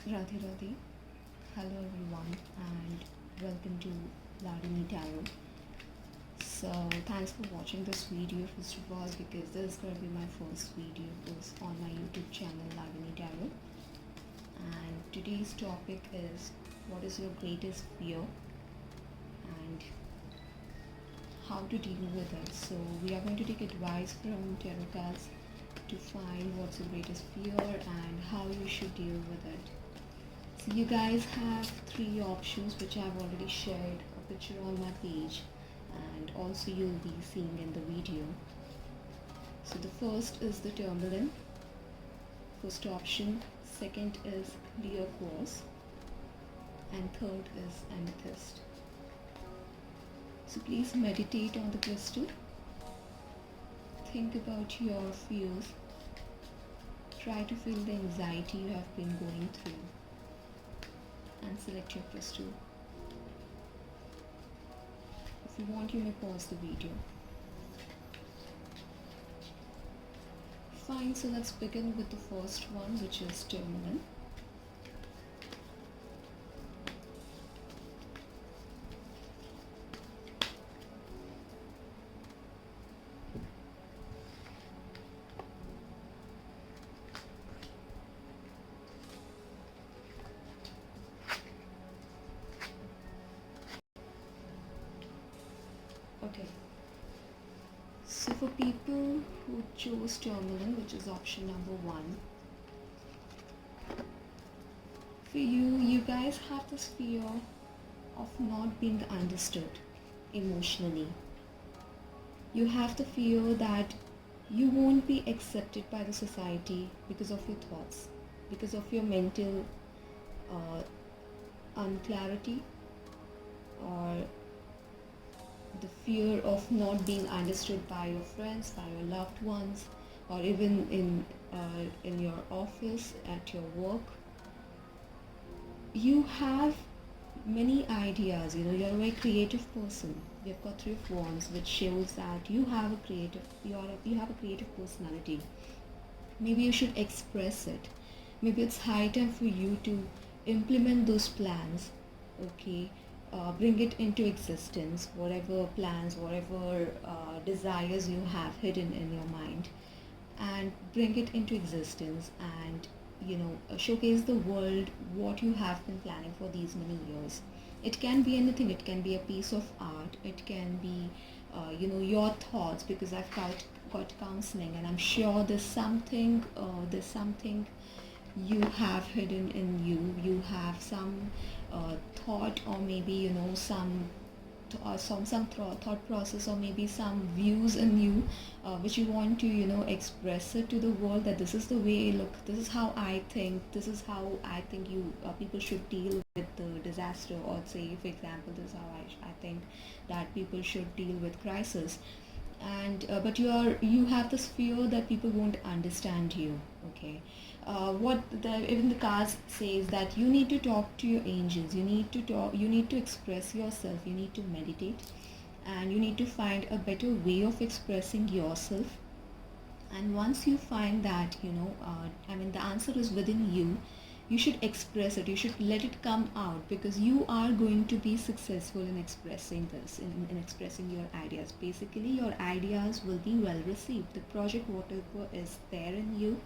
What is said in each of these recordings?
Radhe Radhe. Hello everyone and welcome to Ladini Tarot. So thanks for watching this video first of all, because this is going to be my first video on my YouTube channel Ladini Tarot. And today's topic is, what is your greatest fear and how to deal with it. So we are going to take advice from tarot cards to find what's your greatest fear and how you should deal with it. So you guys have three options which I've already shared a picture on my page, and also you'll be seeing in the video. So the first is the Tourmaline, first option, second is clear Quartz, and third is Amethyst. So please meditate on the crystal, think about your fears, try to feel the anxiety you have been going through, and select your crystal. If you want, you may pause the video. Fine, so let's begin with the first one, which is Tourmaline. Okay, so for people who chose Tourmaline, which is option number 1, for you guys have this fear of not being understood emotionally. You have the fear that you won't be accepted by the society because of your thoughts, because of your mental unclarity, or the fear of not being understood by your friends, by your loved ones, or even in your office, at your work. You have many ideas, you're a very creative person. You've got 3 of Wands, which shows that you have a creative personality. Maybe you should express it. Maybe it's high time for you to implement those plans, okay? Bring it into existence, whatever plans, whatever desires you have hidden in your mind, and bring it into existence, and showcase the world what you have been planning for these many years. It can be anything. It can be a piece of art, it can be your thoughts, because I've got counseling, and I'm sure there's something you have hidden in you. You have some thought, or maybe some thought process, or maybe some views in you, which you want to express it to the world, that this is the way, look, this is how I think, you people should deal with the disaster, or say, for example, this is how I think that people should deal with crisis. And but you have this fear that people won't understand you, okay? Even the cards says that you need to talk to your angels, you need to express yourself, you need to meditate, and you need to find a better way of expressing yourself. And once you find that, the answer is within you, you should express it, you should let it come out, because you are going to be successful in expressing this, in expressing your ideas. Basically, your ideas will be well received. The project, whatever is there in you,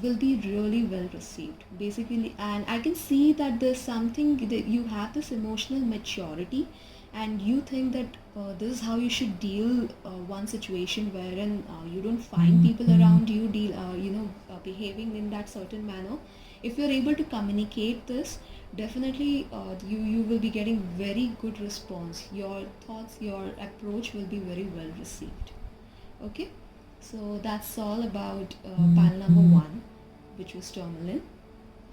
will be really well received, basically. And I can see that there's something that you have, this emotional maturity, and you think that this is how you should deal one situation wherein you don't find people around you behaving in that certain manner. If you're able to communicate this, definitely you will be getting very good response. Your thoughts, your approach will be very well received. Okay, so that's all about pile number 1, which was Tourmaline.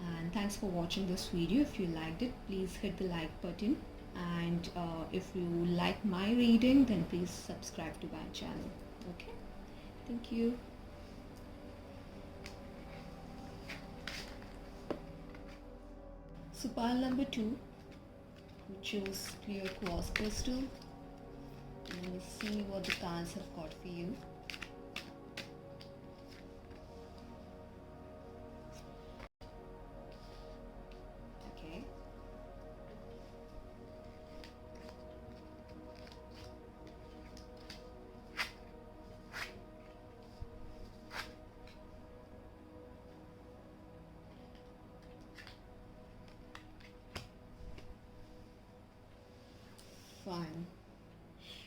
And thanks for watching this video. If you liked it, please hit the like button, and if you like my reading, then please subscribe to my channel. Okay, thank you. So pile number 2, we chose clear quartz crystal. And we'll see what the cards have got for you.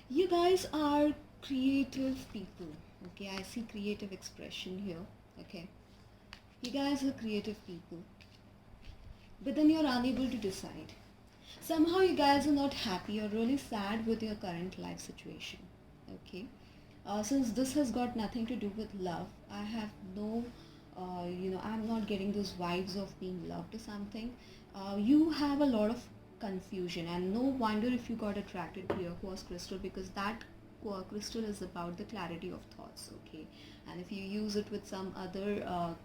You guys are creative people. Okay, I see creative expression here. Okay, you guys are creative people, but then you're unable to decide. Somehow you guys are not happy, you're really sad with your current life situation. Okay, since this has got nothing to do with love, I have no I'm not getting those vibes of being loved or something. You have a lot of confusion, and no wonder if you got attracted to your quartz crystal, because that quartz crystal is about the clarity of thoughts. Okay, and if you use it with some other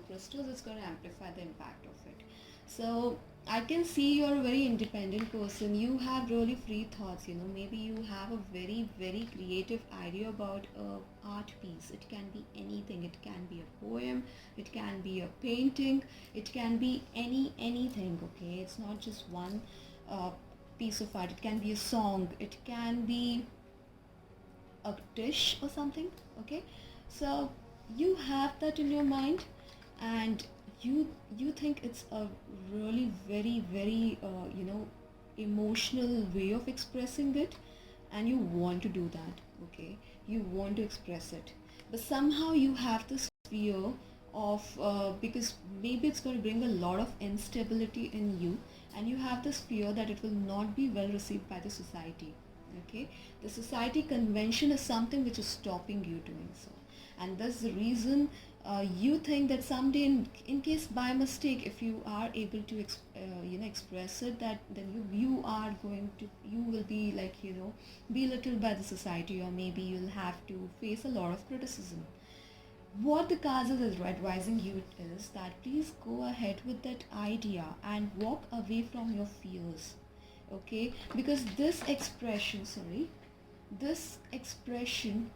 crystals, it's going to amplify the impact of it. So I can see you're a very independent person. You have really free thoughts. Maybe you have a very, very creative idea about a art piece. It can be anything. It can be a poem. It can be a painting. It can be anything. Okay, it's not just one uh, piece of art. It can be a song. It can be a dish or something. Okay, so you have that in your mind, and you think it's a really very very emotional way of expressing it, and you want to do that. Okay, you want to express it, but somehow you have this fear of because maybe it's going to bring a lot of instability in you, and you have this fear that it will not be well received by the society. Okay, the society convention is something which is stopping you doing so, and that's the reason you think that someday, in case by mistake, if you are able to express it, that then you are going to, you will be like belittled by the society, or maybe you'll have to face a lot of criticism. What the cards is advising you is that please go ahead with that idea and walk away from your fears. Okay, because this expression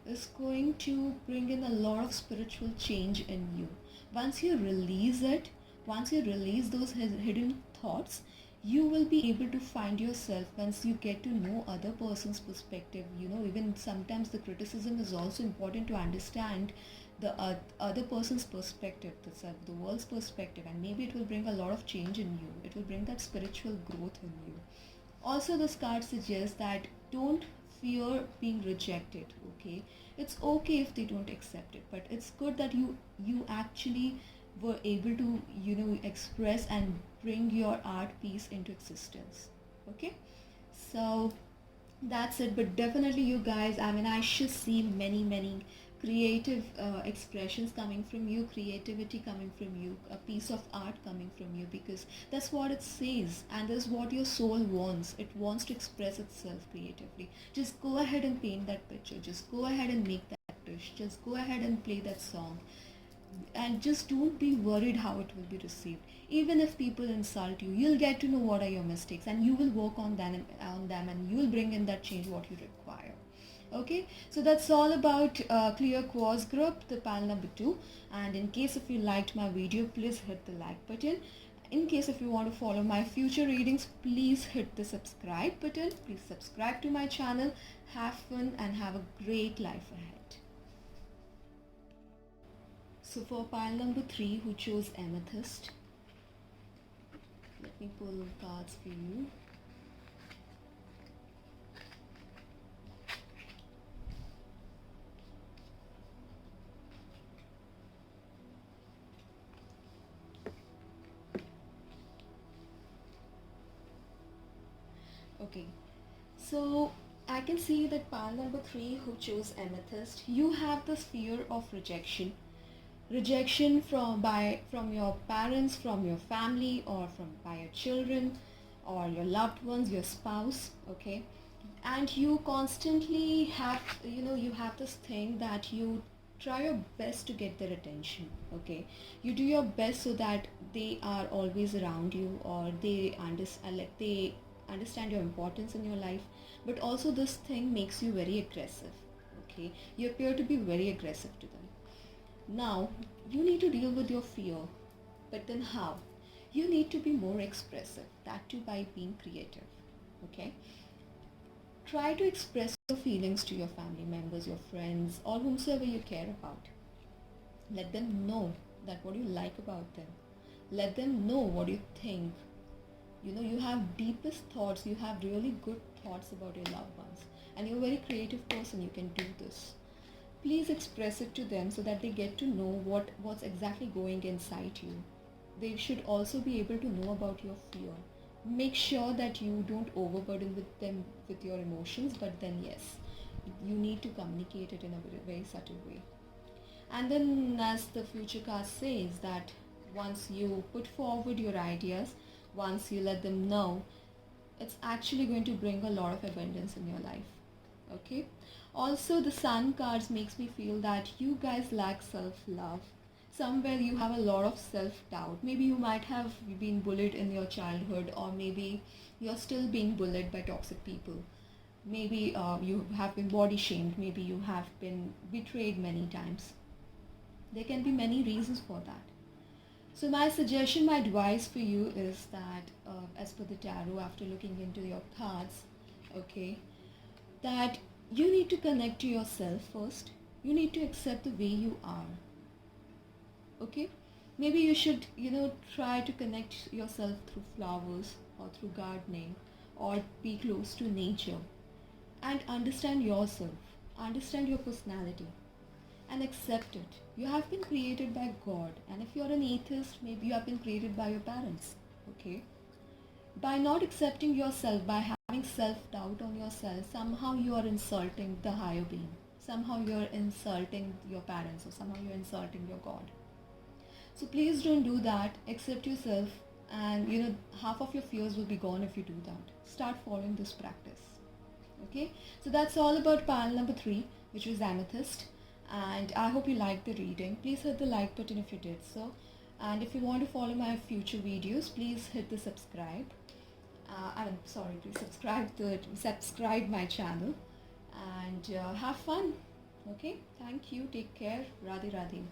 is going to bring in a lot of spiritual change in you. Once you release it, once you release those hidden thoughts, you will be able to find yourself. Once you get to know other person's perspective, even sometimes the criticism is also important to understand the other person's perspective, the world's perspective, and maybe it will bring a lot of change in you. It will bring that spiritual growth in you. Also, this card suggests that don't fear being rejected. Okay, it's okay if they don't accept it, but it's good that you actually were able to express and bring your art piece into existence. Okay, so that's it. But definitely, you guys, I mean, I should see many creative expressions coming from you, creativity coming from you, a piece of art coming from you, because that's what it says, and that's what your soul wants. It wants to express itself creatively. Just go ahead and paint that picture, just go ahead and make that dish, just go ahead and play that song, and just don't be worried how it will be received. Even if people insult you, you'll get to know what are your mistakes, and you will work on them, and you will bring in that change what you require. Okay, so that's all about clear quartz group, the pile number 2. And in case if you liked my video, please hit the like button. In case if you want to follow my future readings, please hit the subscribe button. Please subscribe to my channel. Have fun and have a great life ahead. So for pile number 3, who chose Amethyst, let me pull cards for you. Okay, so I can see that pile number 3, who chose Amethyst, you have this fear of rejection from your parents, from your family, or from by your children, or your loved ones, your spouse. Okay, and you constantly have you have this thing that you try your best to get their attention. Okay, you do your best so that they are always around you, or they understand your importance in your life. But also this thing makes you very aggressive. Okay, you appear to be very aggressive to them. Now, you need to deal with your fear, but then how? You need to be more expressive, that too by being creative. Okay? Try to express your feelings to your family members, your friends, or whomsoever you care about. Let them know that what you like about them. Let them know what you think. You have deepest thoughts, you have really good thoughts about your loved ones, and you're a very creative person, you can do this. Please express it to them so that they get to know what's exactly going inside you. They should also be able to know about your fear. Make sure that you don't overburden with them with your emotions, but then yes, you need to communicate it in a very, very subtle way. And then, as the future card says, that once you put forward your ideas, once you let them know, it's actually going to bring a lot of abundance in your life. Okay. Also, the sun cards makes me feel that you guys lack self-love. Somewhere you have a lot of self-doubt. Maybe you might have been bullied in your childhood, or maybe you're still being bullied by toxic people. Maybe you have been body shamed. Maybe you have been betrayed many times. There can be many reasons for that. So my suggestion, my advice for you is that, as per the tarot, after looking into your cards, okay, that you need to connect to yourself first. You need to accept the way you are. Okay? Maybe you should, try to connect yourself through flowers or through gardening or be close to nature and understand yourself, understand your personality and accept it. You have been created by God, and if you're an atheist, maybe you have been created by your parents. Okay? By not accepting yourself, by having self-doubt on yourself, somehow you are insulting the higher being. Somehow you're insulting your parents, or somehow you're insulting your God. So please don't do that. Accept yourself, and half of your fears will be gone if you do that. Start following this practice. Okay? So that's all about pile number 3, which was Amethyst. And I hope you liked the reading. Please hit the like button if you did so. And if you want to follow my future videos, please hit the subscribe. Please subscribe my channel, and have fun. Okay? Thank you. Take care. Radhe Radhe.